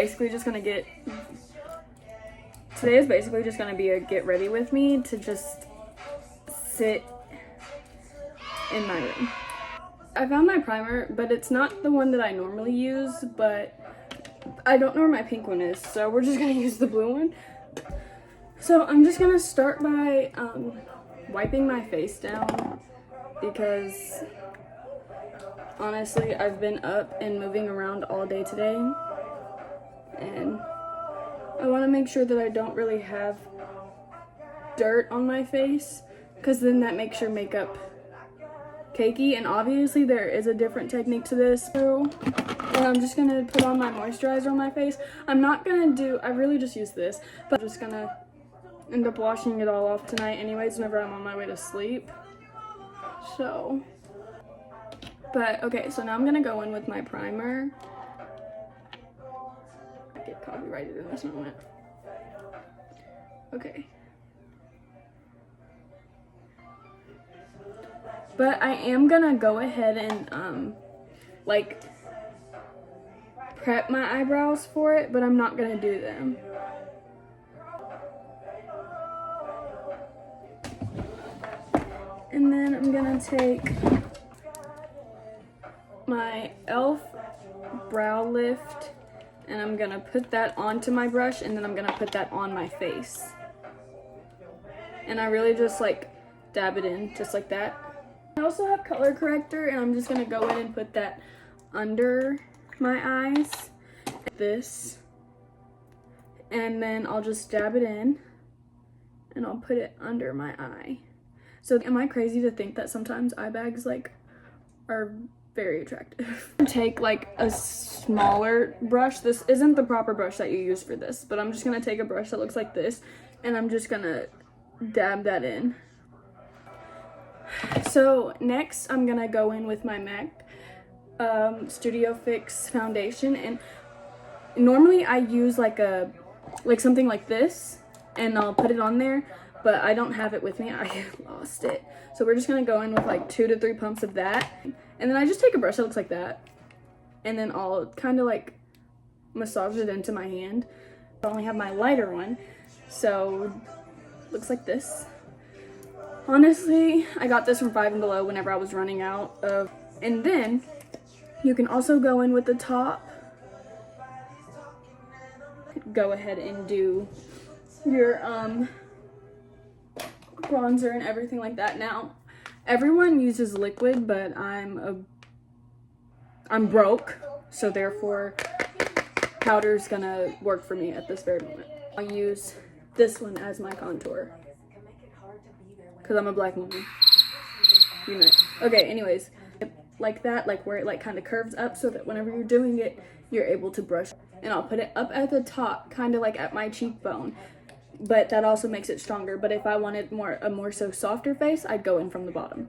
basically just gonna be a get ready with me to just sit in my room. I found my primer, but it's not the one that I normally use, but I don't know where my pink one is, so we're just gonna use the blue one. So I'm just gonna start by wiping my face down because honestly, I've been up and moving around all day today, and I want to make sure that I don't really have dirt on my face, because then that makes your makeup cakey, and obviously there is a different technique to this. So I'm just gonna put on my moisturizer on my face. I really just use this, but I'm just gonna end up washing it all off tonight anyways whenever I'm on my way to sleep. So, but okay, so now I'm gonna go in with my primer. I get copyrighted in this moment. Okay. But I am gonna go ahead and like prep my eyebrows for it, but I'm not gonna do them. And then I'm gonna take my e.l.f. brow lift and I'm gonna put that onto my brush, and then I'm gonna put that on my face. And I really just like dab it in just like that. I also have color corrector, and I'm just gonna go in and put that under my eyes, this, and then I'll just dab it in and I'll put it under my eye. So am I crazy to think that sometimes eye bags like are very attractive? Take like a smaller brush. This isn't the proper brush that you use for this, but I'm just gonna take a brush that looks like this, and I'm just gonna dab that in. So next I'm gonna go in with my MAC Studio Fix foundation, and normally I use like something like this and I'll put it on there, but I don't have it with me. I lost it. So we're just gonna go in with like 2 to 3 pumps of that, and then I just take a brush that looks like that, and then I'll kind of like massage it into my hand. I only have my lighter one, so looks like this. Honestly, I got this from Five and Below whenever I was running out of. And then you can also go in with the top. Go ahead and do your bronzer and everything like that. Now, everyone uses liquid, but I'm broke, so therefore powder's gonna work for me at this very moment. I'll use this one as my contour, because I'm a black woman. You know. Okay, anyways, like that, like where it like kind of curves up, so that whenever you're doing it, you're able to brush. And I'll put it up at the top, kind of like at my cheekbone, but that also makes it stronger. But if I wanted a more so softer face, I'd go in from the bottom.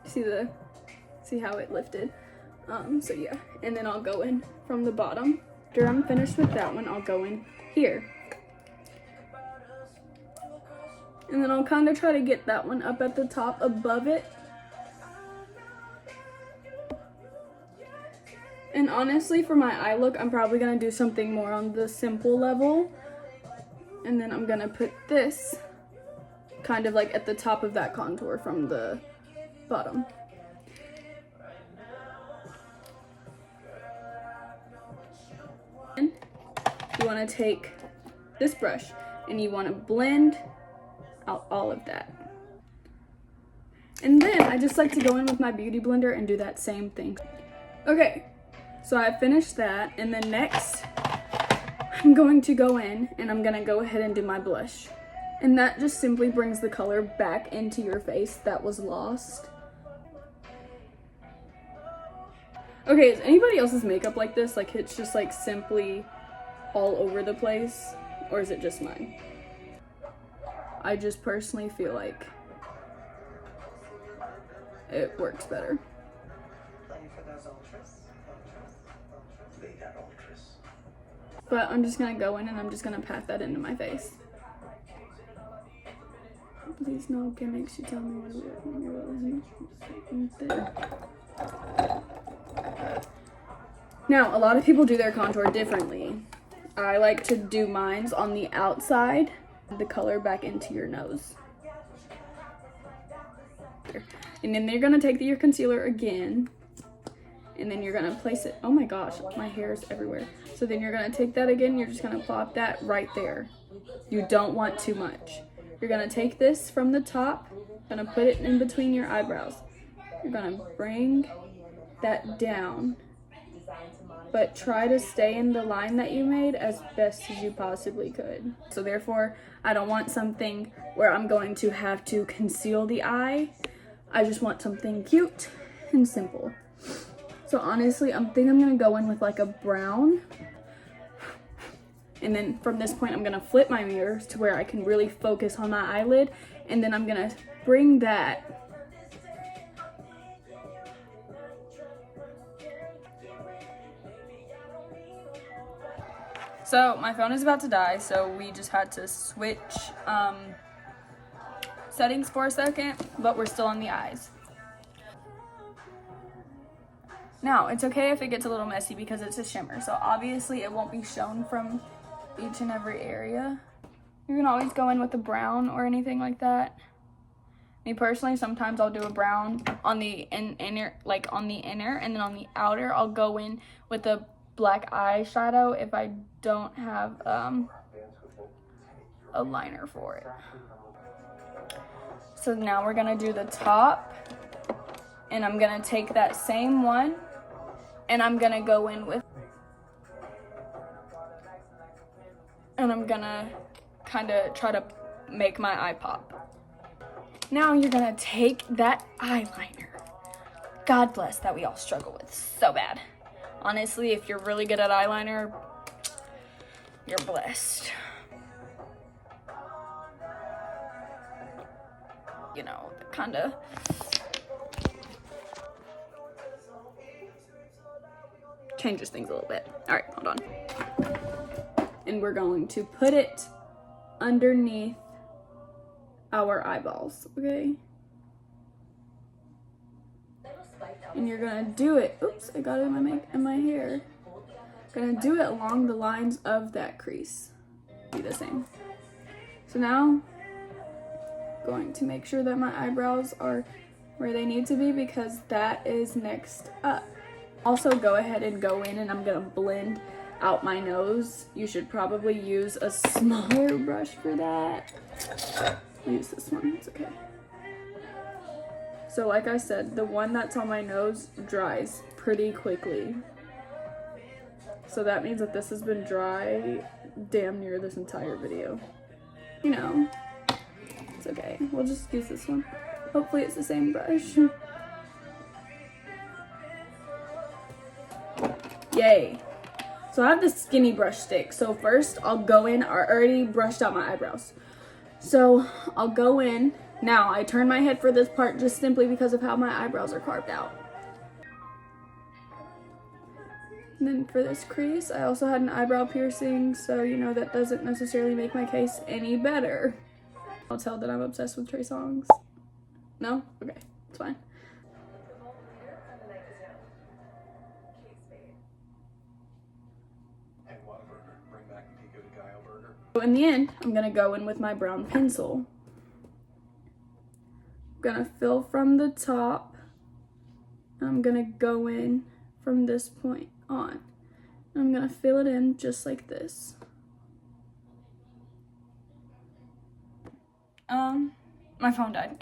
See how it lifted? So yeah, and then I'll go in from the bottom. After I'm finished with that one, I'll go in here. And then I'll kind of try to get that one up at the top above it. And honestly, for my eye look, I'm probably going to do something more on the simple level. And then I'm going to put this kind of like at the top of that contour from the bottom. And you want to take this brush and you want to blend out all of that. And then I just like to go in with my beauty blender and do that same thing. Okay, so I finished that, and then next I'm going to go in and I'm gonna go ahead and do my blush. And that just simply brings the color back into your face that was lost. Okay, is anybody else's makeup like this? Like it's just like simply all over the place? Or is it just mine? I just personally feel like it works better. But I'm just gonna go in and I'm just gonna pat that into my face. Please no gimmicks. You tell me what it is. Now, a lot of people do their contour differently. I like to do mines on the outside, the color back into your nose. And then you're gonna take your concealer again, and then you're gonna place it, oh my gosh, my hair is everywhere. So then you're gonna take that again, you're just gonna plop that right there. You don't want too much. You're gonna take this from the top, gonna put it in between your eyebrows. You're gonna bring that down, but try to stay in the line that you made as best as you possibly could. So therefore, I don't want something where I'm going to have to conceal the eye. I just want something cute and simple. So honestly, I think I'm gonna go in with like a brown. And then from this point, I'm gonna flip my mirror to where I can really focus on my eyelid. And then I'm gonna bring that So my phone is about to die, so we just had to switch settings for a second, but we're still on the eyes. Now, it's okay if it gets a little messy because it's a shimmer, so obviously it won't be shown from each and every area. You can always go in with a brown or anything like that. Me personally, sometimes I'll do a brown on the inner, like on the inner, and then on the outer, I'll go in with a black eyeshadow if I don't have a liner for it. So now we're gonna do the top, and I'm gonna take that same one and I'm gonna go in with, and I'm gonna kind of try to make my eye pop. Now you're gonna take that eyeliner. God bless, that we all struggle with so bad. Honestly, if you're really good at eyeliner, you're blessed. You know, kind of. Changes things a little bit. All right, hold on. And we're going to put it underneath our eyeballs, okay? And you're gonna do it. Oops, I got it in my hair. Gonna do it along the lines of that crease. Be the same. So now, going to make sure that my eyebrows are where they need to be because that is next up. Also, go ahead and go in and I'm gonna blend out my nose. You should probably use a smaller brush for that. I'll use this one, it's okay. So like I said, the one that's on my nose dries pretty quickly. So that means that this has been dry damn near this entire video. You know, it's okay. We'll just use this one. Hopefully it's the same brush. Yay. So I have the skinny brush stick. So first I'll go in, I already brushed out my eyebrows. So I'll go in. Now I turn my head for this part just simply because of how my eyebrows are carved out. And then for this crease, I also had an eyebrow piercing, so you know that doesn't necessarily make my case any better. I'll tell that I'm obsessed with Trey songs. No? Okay, it's fine. So in the end, I'm gonna go in with my brown pencil. I'm gonna fill from the top, and I'm gonna go in from this point on. And I'm gonna fill it in just like this. My phone died.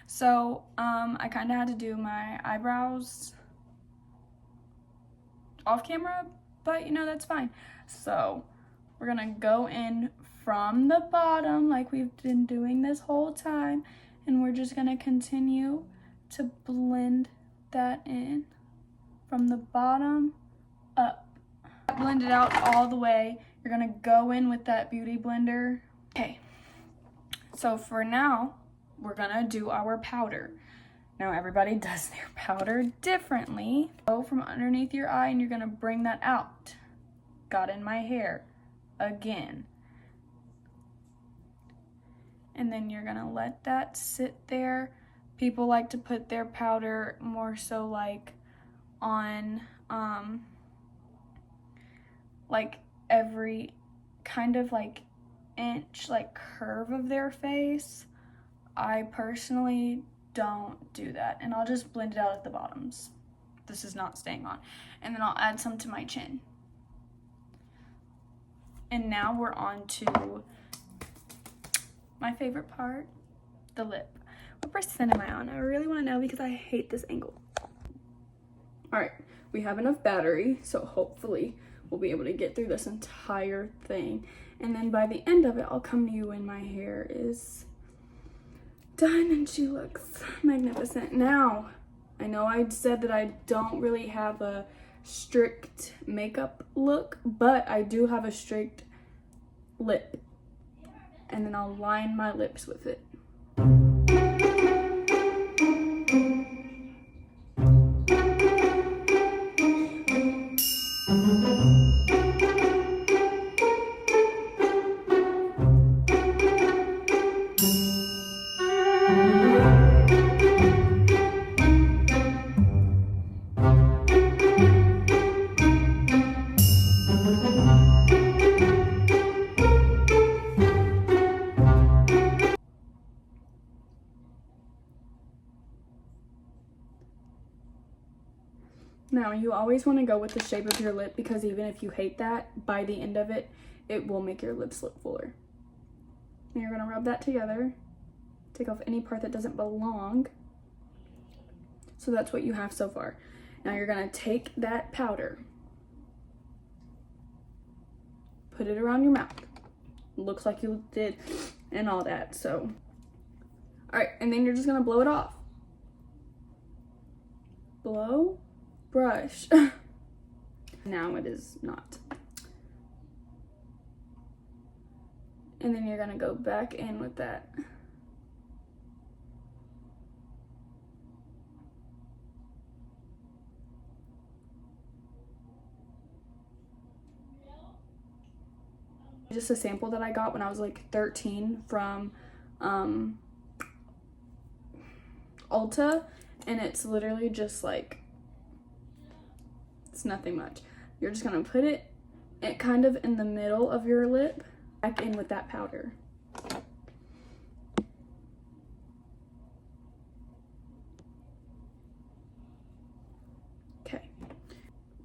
So, I kind of had to do my eyebrows off camera, but you know, that's fine. So, we're gonna go in from the bottom like we've been doing this whole time, and we're just gonna continue to blend that in from the bottom up. Blend it out all the way. You're gonna go in with that beauty blender. Okay, so for now, we're gonna do our powder. Now everybody does their powder differently. Go from underneath your eye and you're gonna bring that out. Got in my hair again. And then you're gonna let that sit there. People like to put their powder more so like on like every kind of like inch like curve of their face. I personally don't do that, and I'll just blend it out at the bottoms. This is not staying on. And then I'll add some to my chin. And now we're on to my favorite part, the lip. What percent am I on? I really want to know because I hate this angle. All right, we have enough battery, so hopefully we'll be able to get through this entire thing. And then by the end of it, I'll come to you when my hair is done and she looks magnificent. Now, I know I said that I don't really have a strict makeup look, but I do have a strict lip. And then I'll line my lips with it. Now, you always want to go with the shape of your lip because even if you hate that, by the end of it, it will make your lips look fuller. And you're going to rub that together. Take off any part that doesn't belong. So that's what you have so far. Now you're going to take that powder, put it around your mouth. Looks like you did and all that, so. All right, and then you're just going to blow it off. Blow. Brush. Now it is not. And then you're gonna go back in with that. Just a sample that I got when I was like 13 from Ulta, and it's literally just like, it's nothing much. You're just gonna put it kind of in the middle of your lip, back in with that powder. Okay,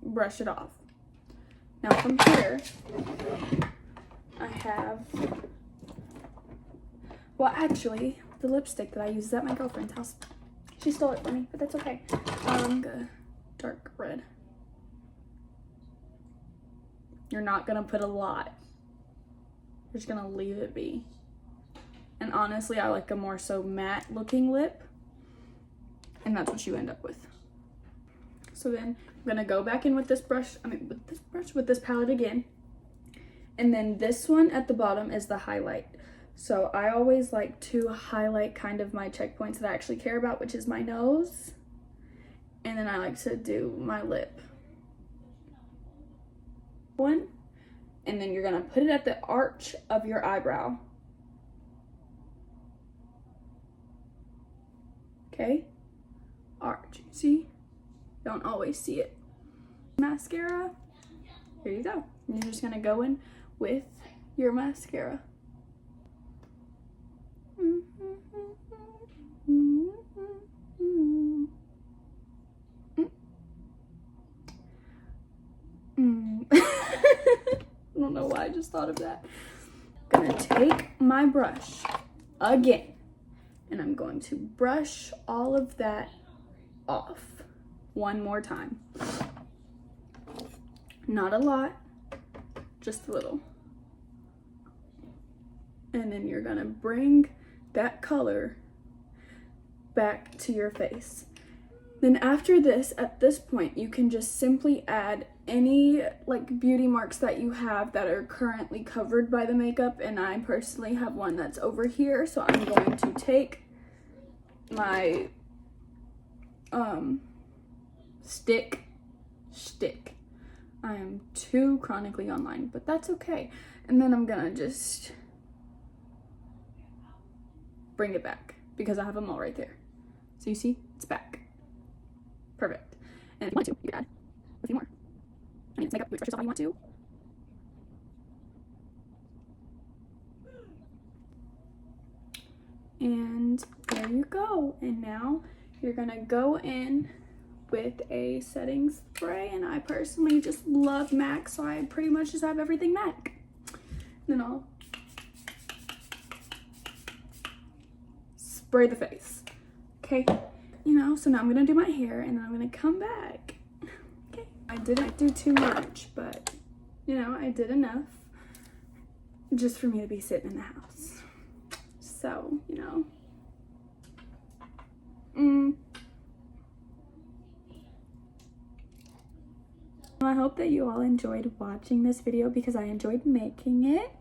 brush it off. Now from here, I have, well actually, the lipstick that I use is at my girlfriend's house. She stole it from me, but that's okay. Dark red. You're not gonna put a lot. You're just gonna leave it be. And honestly, I like a more so matte looking lip. And that's what you end up with. So then I'm gonna go back in with this brush, with this palette again. And then this one at the bottom is the highlight. So I always like to highlight kind of my checkpoints that I actually care about, which is my nose. And then I like to do my lip. One, and then you're gonna put it at the arch of your eyebrow. Okay, arch. See, don't always see it. Mascara. Here you go. And you're just gonna go in with your mascara. I don't know why I just thought of that. I'm gonna take my brush again, and I'm going to brush all of that off one more time. Not a lot, just a little. And then you're gonna bring that color back to your face. Then after this, at this point, you can just simply add any like beauty marks that you have that are currently covered by the makeup, and I personally have one that's over here, so I'm going to take my stick. I am too chronically online, but that's okay. And then I'm gonna just bring it back because I have them all right there. So you see, it's back. Perfect. And if you want to, you can add a few more. I mean, it's makeup, you express yourself how you want to. And there you go. And now you're gonna go in with a setting spray, and I personally just love MAC, so I pretty much just have everything MAC. Then I'll spray the face. Okay, you know, so now I'm gonna do my hair and then I'm gonna come back. Okay, I didn't do too much, but you know, I did enough just for me to be sitting in the house. So, you know, I hope that you all enjoyed watching this video because I enjoyed making it.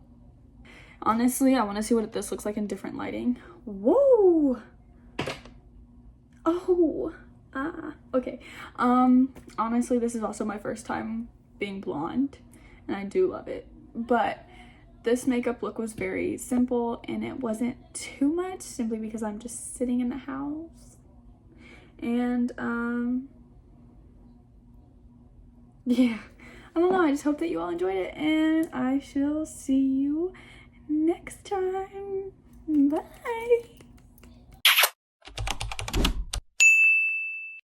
Honestly, I want to see what this looks like in different lighting. Whoa! Oh! Okay. Honestly, this is also my first time being blonde, and I do love it. But this makeup look was very simple, and it wasn't too much, simply because I'm just sitting in the house. And, yeah, I don't know, I just hope that you all enjoyed it, and I shall see you next time. Bye!